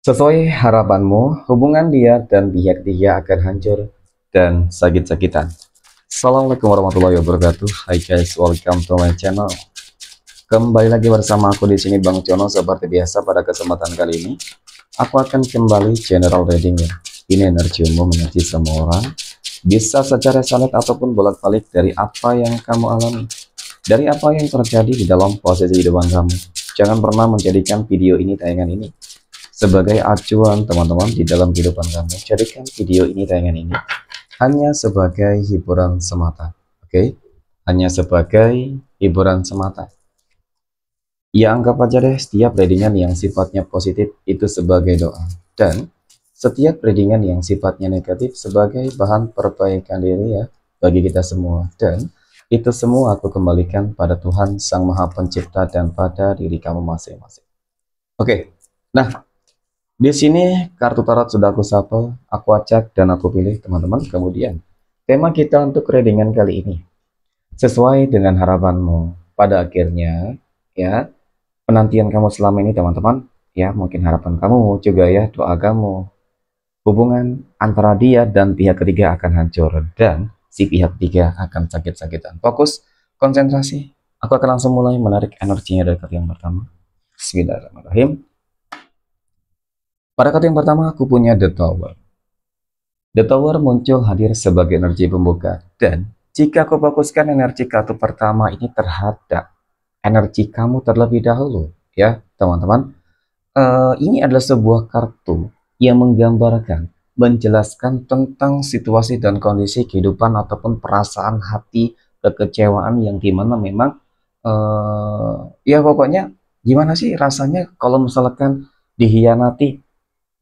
Sesuai harapanmu, hubungan dia dan pihak ketiga akan hancur dan sakit-sakitan. Assalamualaikum warahmatullahi wabarakatuh. Hai guys, welcome to my channel. Kembali lagi bersama aku di sini Bang Jono. Seperti biasa pada kesempatan kali ini, aku akan kembali general reading ya. Ini energi umum, energi semua orang. Bisa secara salat ataupun bolak-balik dari apa yang kamu alami, dari apa yang terjadi di dalam posisi kehidupan kamu. Jangan pernah menjadikan video ini, tayangan ini sebagai acuan teman-teman di dalam kehidupan kamu. Jadikan video ini, tayangan ini hanya sebagai hiburan semata. Oke, hanya sebagai hiburan semata. Ya, anggap aja deh setiap readingan yang sifatnya positif itu sebagai doa, dan setiap readingan yang sifatnya negatif sebagai bahan perbaikan diri ya bagi kita semua. Dan itu semua aku kembalikan pada Tuhan Sang Maha Pencipta dan pada diri kamu masing-masing. Oke, nah di sini kartu tarot sudah aku shuffle, aku acak dan aku pilih teman-teman. Kemudian tema kita untuk readingan kali ini sesuai dengan harapanmu. Pada akhirnya ya, penantian kamu selama ini teman-teman, ya mungkin harapan kamu juga ya, doa kamu, hubungan antara dia dan pihak ketiga akan hancur dan si pihak ketiga akan sakit-sakitan. Fokus, konsentrasi. Aku akan langsung mulai menarik energinya dari kartu yang pertama. Bismillahirrahmanirrahim. Pada kartu yang pertama aku punya The Tower. The Tower muncul hadir sebagai energi pembuka, dan jika aku fokuskan energi kartu pertama ini terhadap energi kamu terlebih dahulu ya teman-teman, ini adalah sebuah kartu yang menggambarkan, menjelaskan tentang situasi dan kondisi kehidupan ataupun perasaan hati, kekecewaan yang dimana memang ya pokoknya gimana sih rasanya kalau misalkan dihianati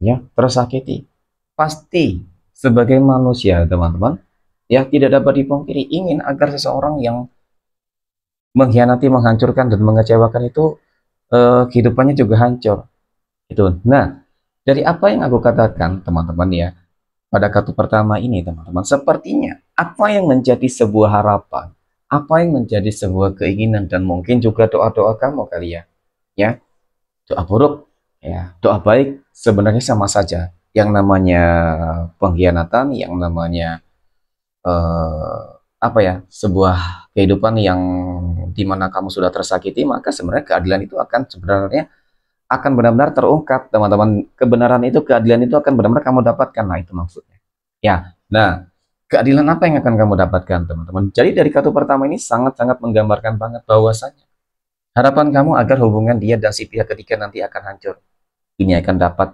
ya, tersakiti. Pasti sebagai manusia teman-teman ya, tidak dapat dipungkiri ingin agar seseorang yang mengkhianati, menghancurkan dan mengecewakan itu kehidupannya juga hancur itu. Nah, dari apa yang aku katakan teman-teman ya, pada kartu pertama ini teman-teman, sepertinya apa yang menjadi sebuah harapan, apa yang menjadi sebuah keinginan dan mungkin juga doa-doa kamu kali ya, ya doa buruk ya, doa baik sebenarnya sama saja. Yang namanya pengkhianatan, yang namanya apa ya, sebuah kehidupan yang dimana kamu sudah tersakiti, maka sebenarnya keadilan itu akan sebenarnya akan benar-benar terungkap teman-teman. Kebenaran itu, keadilan itu akan benar-benar kamu dapatkan. Nah itu maksudnya ya. Nah, keadilan apa yang akan kamu dapatkan teman-teman? Jadi dari kartu pertama ini sangat-sangat menggambarkan banget bahwasanya harapan kamu agar hubungan dia dan si pihak ketiga nanti akan hancur, ini akan dapat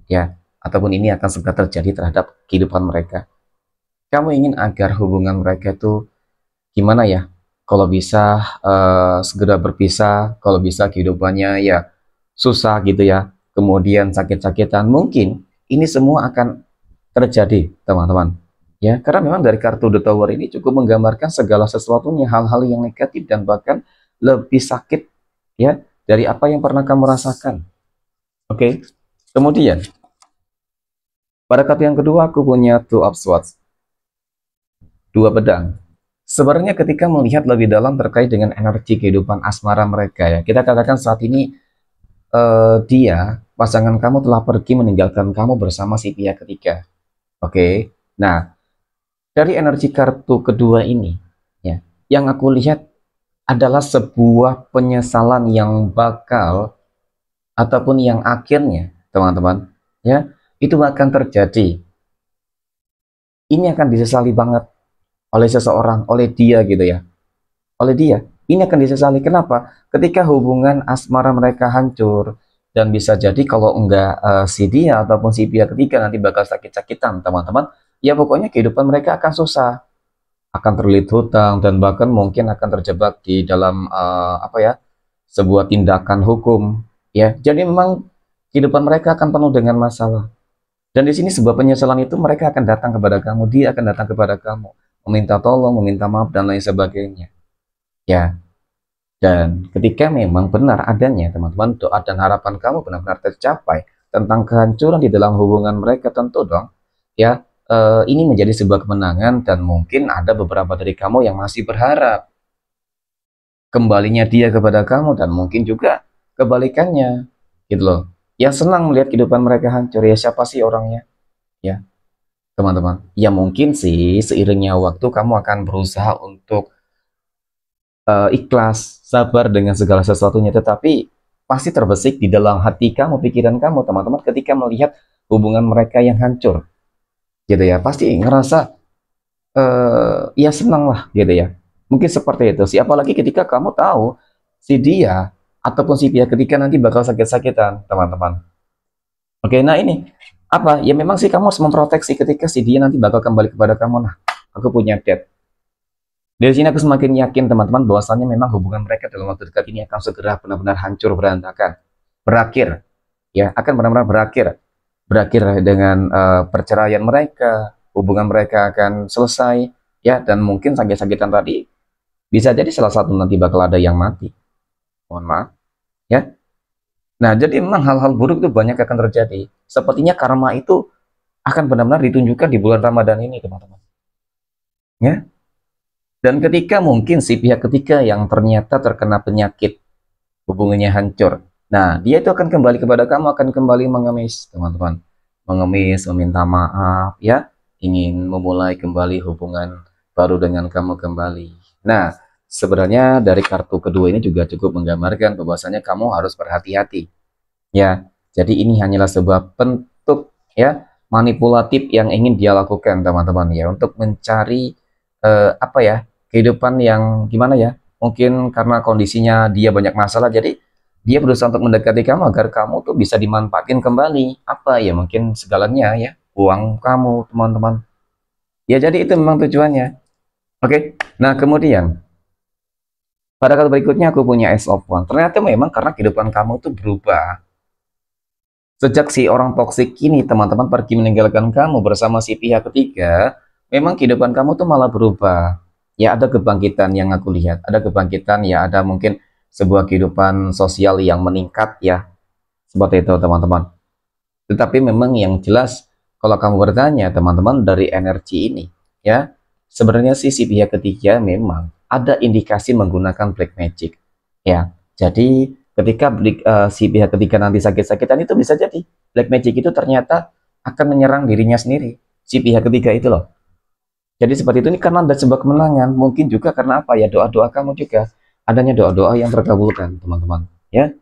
ya, ataupun ini akan segera terjadi terhadap kehidupan mereka. Kamu ingin agar hubungan mereka itu gimana ya, kalau bisa segera berpisah, kalau bisa kehidupannya ya susah gitu ya, kemudian sakit-sakitan, mungkin ini semua akan terjadi teman-teman ya, karena memang dari kartu The Tower ini cukup menggambarkan segala sesuatunya, hal-hal yang negatif dan bahkan lebih sakit ya dari apa yang pernah kamu rasakan. Oke, kemudian pada kartu yang kedua aku punya Two of Swords, dua pedang. Sebenarnya ketika melihat lebih dalam terkait dengan energi kehidupan asmara mereka ya, kita katakan saat ini dia, pasangan kamu telah pergi meninggalkan kamu bersama si pihak ketiga. Oke, nah dari energi kartu kedua ini ya, yang aku lihat adalah sebuah penyesalan yang bakal ataupun yang akhirnya teman-teman ya, itu akan terjadi. Ini akan disesali banget oleh seseorang, oleh dia gitu ya, oleh dia. Ini akan disesali. Kenapa? Ketika hubungan asmara mereka hancur, dan bisa jadi kalau enggak si dia ataupun si pihak ketiga nanti bakal sakit-sakitan teman-teman. Ya pokoknya kehidupan mereka akan susah, akan terlilit hutang dan bahkan mungkin akan terjebak di dalam apa ya, sebuah tindakan hukum ya. Jadi memang kehidupan mereka akan penuh dengan masalah. Dan di sini sebuah penyesalan itu mereka akan datang kepada kamu, dia akan datang kepada kamu, meminta tolong, meminta maaf dan lain sebagainya. Ya, dan ketika memang benar adanya teman-teman, doa dan harapan kamu benar-benar tercapai tentang kehancuran di dalam hubungan mereka, tentu dong ya, ini menjadi sebuah kemenangan. Dan mungkin ada beberapa dari kamu yang masih berharap kembalinya dia kepada kamu, dan mungkin juga kebalikannya gitu loh Ya senang melihat kehidupan mereka hancur. Ya siapa sih orangnya? Ya, teman-teman. Ya mungkin sih seiringnya waktu kamu akan berusaha untuk ikhlas, sabar dengan segala sesuatunya, tetapi pasti terbesit di dalam hati kamu, pikiran kamu, teman-teman, ketika melihat hubungan mereka yang hancur, gitu ya. Pasti ngerasa ya senang lah, gitu ya. Mungkin seperti itu sih. Apalagi ketika kamu tahu si dia ataupun si pihak ketika nanti bakal sakit-sakitan, teman-teman. Oke, nah ini apa? Ya memang sih kamu harus memproteksi ketika si dia nanti bakal kembali kepada kamu. Nah, aku punya date. Dari sini aku semakin yakin teman-teman bahwasannya memang hubungan mereka dalam waktu dekat ini akan segera benar-benar hancur berantakan, berakhir, ya akan benar-benar berakhir, berakhir dengan perceraian mereka, hubungan mereka akan selesai, ya dan mungkin sakit-sakitan tadi bisa jadi salah satu nanti bakal ada yang mati, mohon maaf, ya. Nah jadi memang hal-hal buruk itu banyak akan terjadi. Sepertinya karma itu akan benar-benar ditunjukkan di bulan Ramadan ini teman-teman, ya. Dan ketika mungkin si pihak ketiga yang ternyata terkena penyakit, hubungannya hancur. Nah, dia itu akan kembali kepada kamu, akan kembali mengemis, teman-teman. Mengemis, meminta maaf, ya. Ingin memulai kembali hubungan baru dengan kamu kembali. Nah, sebenarnya dari kartu kedua ini juga cukup menggambarkan bahwasanya kamu harus berhati-hati. Ya, jadi ini hanyalah sebuah bentuk ya manipulatif yang ingin dia lakukan, teman-teman ya, untuk mencari apa ya kehidupan yang gimana ya, mungkin karena kondisinya dia banyak masalah, jadi dia berusaha untuk mendekati kamu agar kamu tuh bisa dimanfaatin kembali, apa ya, mungkin segalanya ya, uang kamu, teman-teman ya, jadi itu memang tujuannya. Oke, nah kemudian pada kali berikutnya aku punya Ace of Wands. Ternyata memang karena kehidupan kamu tuh berubah sejak si orang toksik ini, teman-teman, pergi meninggalkan kamu bersama si pihak ketiga. Memang kehidupan kamu tuh malah berubah. Ya ada kebangkitan yang aku lihat, ada kebangkitan ya, ada mungkin sebuah kehidupan sosial yang meningkat ya, seperti itu teman-teman. Tetapi memang yang jelas kalau kamu bertanya teman-teman dari energi ini ya, sebenarnya sih si pihak ketiga memang ada indikasi menggunakan black magic ya. Jadi ketika si pihak ketiga nanti sakit-sakitan, itu bisa jadi black magic itu ternyata akan menyerang dirinya sendiri, si pihak ketiga itu loh. Jadi seperti itu, ini karena ada sebuah kemenangan, mungkin juga karena apa ya, doa-doa kamu juga, adanya doa-doa yang terkabulkan teman-teman ya.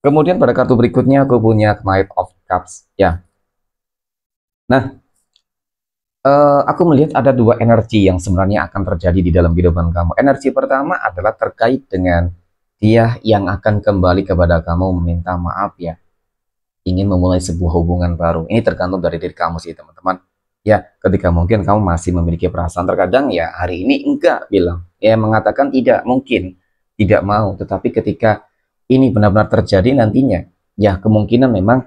Kemudian pada kartu berikutnya aku punya Knight of Cups ya. Nah, aku melihat ada dua energi yang sebenarnya akan terjadi di dalam kehidupan kamu. Energi pertama adalah terkait dengan dia yang akan kembali kepada kamu meminta maaf ya, ingin memulai sebuah hubungan baru. Ini tergantung dari diri kamu sih teman-teman. Ya, ketika mungkin kamu masih memiliki perasaan, terkadang ya hari ini enggak bilang, ya mengatakan tidak mungkin, tidak mau. Tetapi ketika ini benar-benar terjadi nantinya, ya kemungkinan memang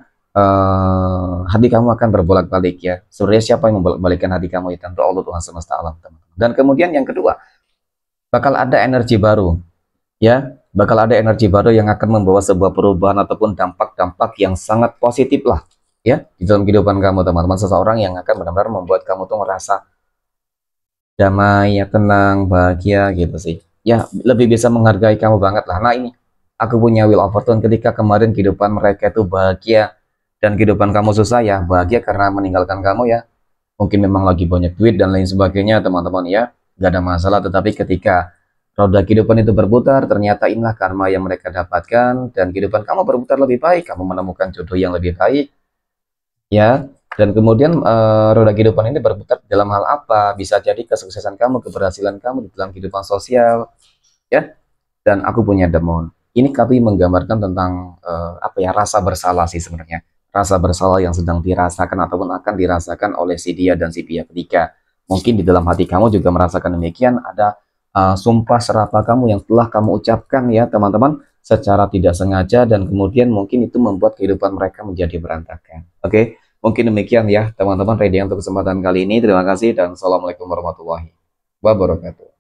hati kamu akan berbolak-balik ya. Sebenarnya siapa yang membolak-balikkan hati kamu? Ya tentu Allah Tuhan semesta alam, teman-teman. Dan kemudian yang kedua, bakal ada energi baru ya, bakal ada energi baru yang akan membawa sebuah perubahan ataupun dampak-dampak yang sangat positif lah ya di dalam kehidupan kamu, teman-teman. Seseorang yang akan benar-benar membuat kamu tuh ngerasa damai ya, tenang, bahagia gitu sih ya, lebih bisa menghargai kamu banget lah. Nah ini aku punya Wheel of Fortune. Ketika kemarin kehidupan mereka itu bahagia dan kehidupan kamu susah ya, bahagia karena meninggalkan kamu ya, mungkin memang lagi banyak duit dan lain sebagainya teman-teman ya, gak ada masalah. Tetapi ketika roda kehidupan itu berputar, ternyata inilah karma yang mereka dapatkan, dan kehidupan kamu berputar lebih baik, kamu menemukan jodoh yang lebih baik ya. Dan kemudian roda kehidupan ini berputar dalam hal apa? Bisa jadi kesuksesan kamu, keberhasilan kamu di dalam kehidupan sosial ya. Dan aku punya The Moon. Ini kami menggambarkan tentang apa ya, rasa bersalah sih sebenarnya, rasa bersalah yang sedang dirasakan ataupun akan dirasakan oleh si dia dan si pihak ketiga. Mungkin di dalam hati kamu juga merasakan demikian, ada sumpah serapah kamu yang telah kamu ucapkan ya teman-teman, secara tidak sengaja, dan kemudian mungkin itu membuat kehidupan mereka menjadi berantakan. Oke, mungkin demikian ya teman-teman reading untuk kesempatan kali ini. Terima kasih dan assalamualaikum warahmatullahi wabarakatuh.